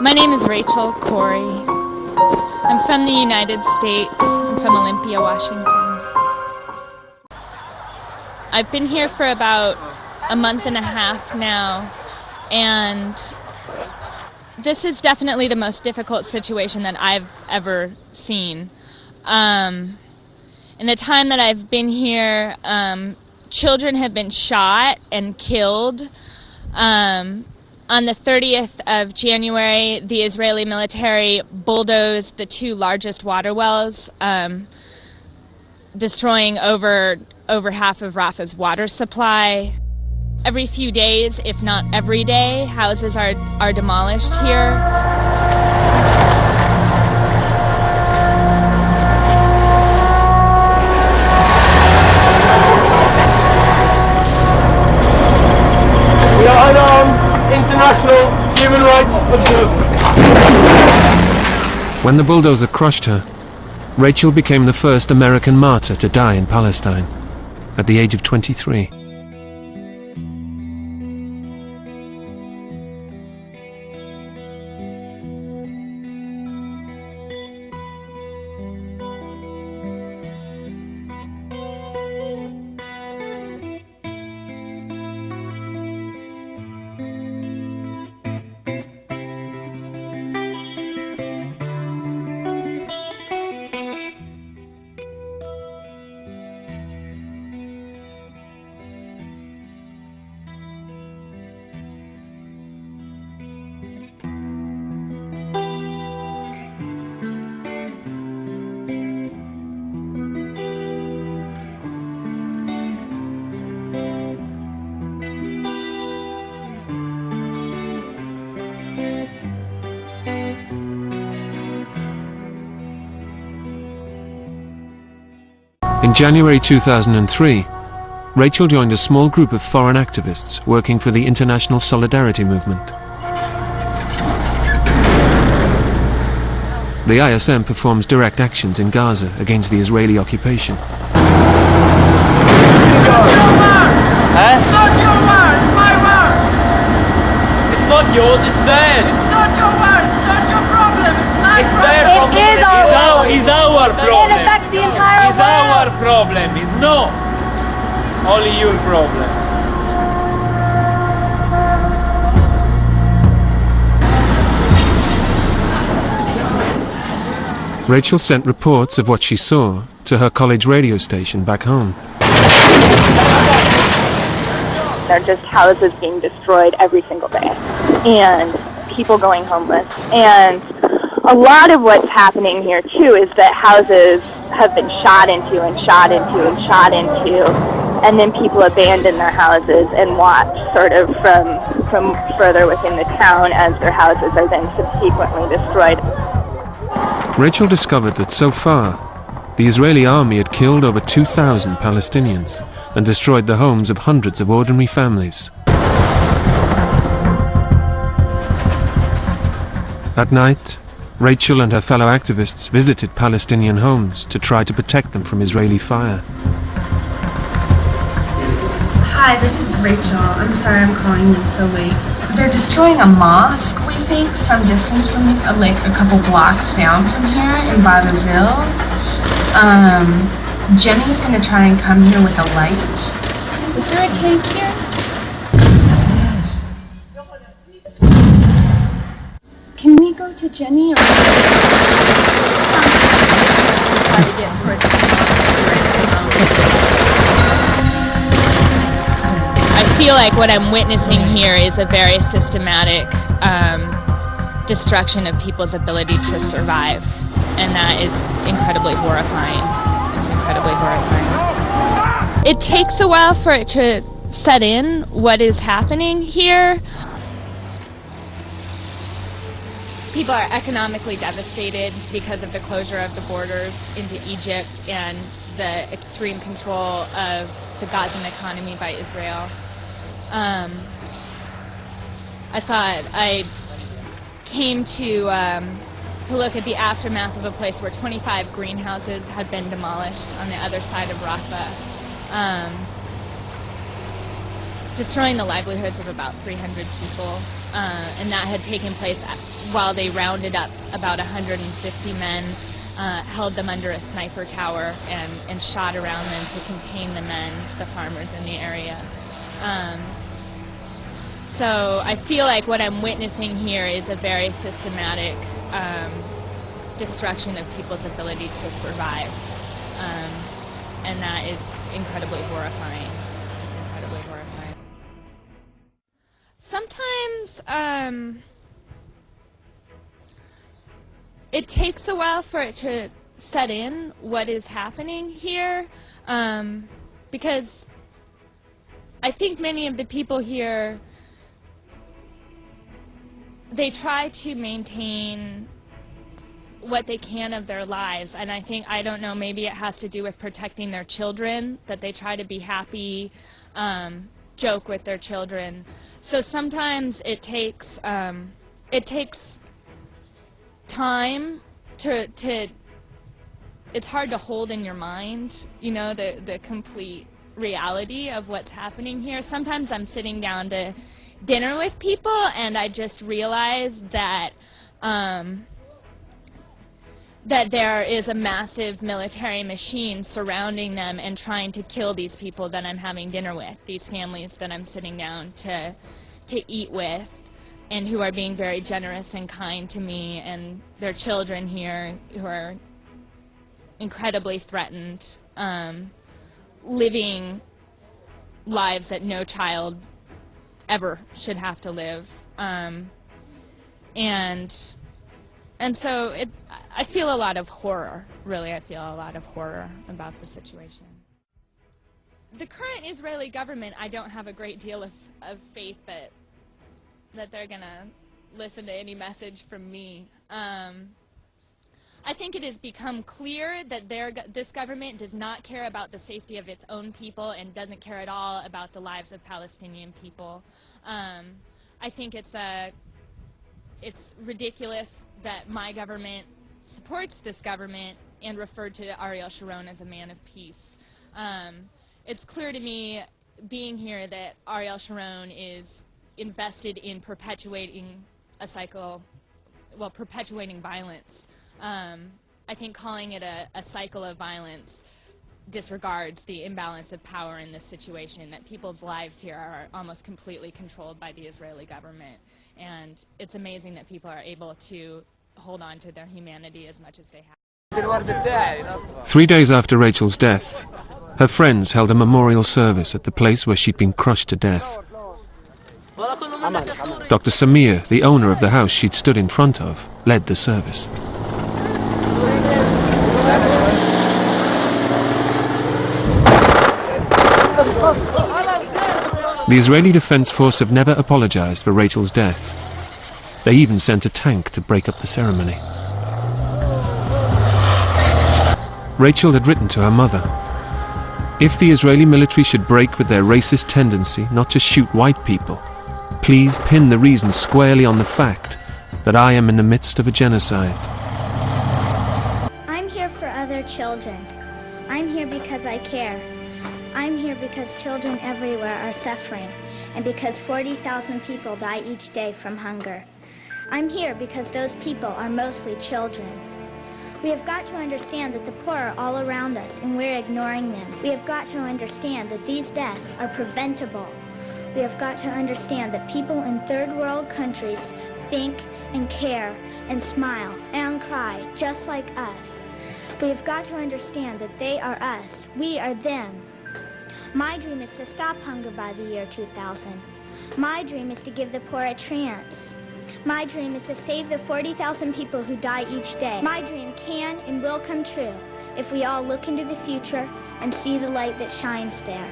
My name is Rachel Corrie. I'm from the United States. I'm from Olympia, Washington. I've been here for about a month and a half now, and this is definitely the most difficult situation that I've ever seen. In the time that I've been here, children have been shot and killed. On the 30th of January, the Israeli military bulldozed the two largest water wells, destroying over half of Rafah's water supply. Every few days, if not every day, houses are demolished here. We are unarmed international human rights observers. When the bulldozer crushed her, Rachel became the first American martyr to die in Palestine at the age of 23. In January 2003, Rachel joined a small group of foreign activists working for the International Solidarity Movement. The ISM performs direct actions in Gaza against the Israeli occupation. It's not your war, it's my war! It's not yours, it's theirs! It's not your war, it's not your problem, it's my problem! It is our problem! It's our problem! It affects the entire It's world! our problem, it's not only your problem. Rachel sent reports of what she saw to her college radio station back home. They're just houses being destroyed every single day, and people going homeless. And a lot of what's happening here, too, is that houses have been shot into and shot into and shot into, and then people abandon their houses and watch sort of from further within the town as their houses are then subsequently destroyed. Rachel discovered that so far, the Israeli army had killed over 2,000 Palestinians and destroyed the homes of hundreds of ordinary families. At night, Rachel and her fellow activists visited Palestinian homes to try to protect them from Israeli fire. Hi, this is Rachel. I'm sorry I'm calling you so late. They're destroying a mosque, we think, some distance from here, like a couple blocks down from here in Barbazil. Jenny's gonna try and come here with a light. Is there a tank here? Yes. Can we go to Jenny or... I feel like what I'm witnessing here is a very systematic destruction of people's ability to survive, and that is incredibly horrifying. It's incredibly horrifying. It takes a while for it to set in what is happening here. People are economically devastated because of the closure of the borders into Egypt and the extreme control of the Gazan economy by Israel. I came to look at the aftermath of a place where 25 greenhouses had been demolished on the other side of Rafah. destroying the livelihoods of about 300 people, and that had taken place while they rounded up about 150 men, held them under a sniper tower, and shot around them to contain the men, the farmers in the area. So I feel like what I'm witnessing here is a very systematic destruction of people's ability to survive, and that is incredibly horrifying. It's incredibly horrifying. Sometimes it takes a while for it to set in what is happening here, because I think many of the people here, they try to maintain what they can of their lives, and I don't know, maybe it has to do with protecting their children, that they try to be happy, joke with their children. So sometimes it takes time to it's hard to hold in your mind, you know, the complete reality of what's happening here. Sometimes I'm sitting down to dinner with people and I just realize that that there is a massive military machine surrounding them and trying to kill these people that I'm having dinner with, these families that I'm sitting down to eat with, and who are being very generous and kind to me, and their children here who are incredibly threatened, living lives that no child ever should have to live. And so I feel a lot of horror, really. I feel a lot of horror about the situation. The current Israeli government, I don't have a great deal of faith that they're going to listen to any message from me. I think it has become clear that this government does not care about the safety of its own people and doesn't care at all about the lives of Palestinian people. I think it's ridiculous that my government supports this government and referred to Ariel Sharon as a man of peace. It's clear to me, being here, that Ariel Sharon is invested in perpetuating a cycle, well, perpetuating violence. I think calling it a cycle of violence disregards the imbalance of power in this situation, that people's lives here are almost completely controlled by the Israeli government. And it's amazing that people are able to hold on to their humanity as much as they have. 3 days after Rachel's death, her friends held a memorial service at the place where she'd been crushed to death. Dr. Samir, the owner of the house she'd stood in front of, led the service. The Israeli Defense Force have never apologized for Rachel's death. They even sent a tank to break up the ceremony. Rachel had written to her mother, "If the Israeli military should break with their racist tendency not to shoot white people, please pin the reason squarely on the fact that I am in the midst of a genocide." I'm here for other children. I'm here because I care. I'm here because children everywhere are suffering, and because 40,000 people die each day from hunger. I'm here because those people are mostly children. We have got to understand that the poor are all around us and we're ignoring them. We have got to understand that these deaths are preventable. We have got to understand that people in third world countries think and care and smile and cry just like us. We have got to understand that they are us, we are them. My dream is to stop hunger by the year 2000. My dream is to give the poor a chance. My dream is to save the 40,000 people who die each day. My dream can and will come true if we all look into the future and see the light that shines there.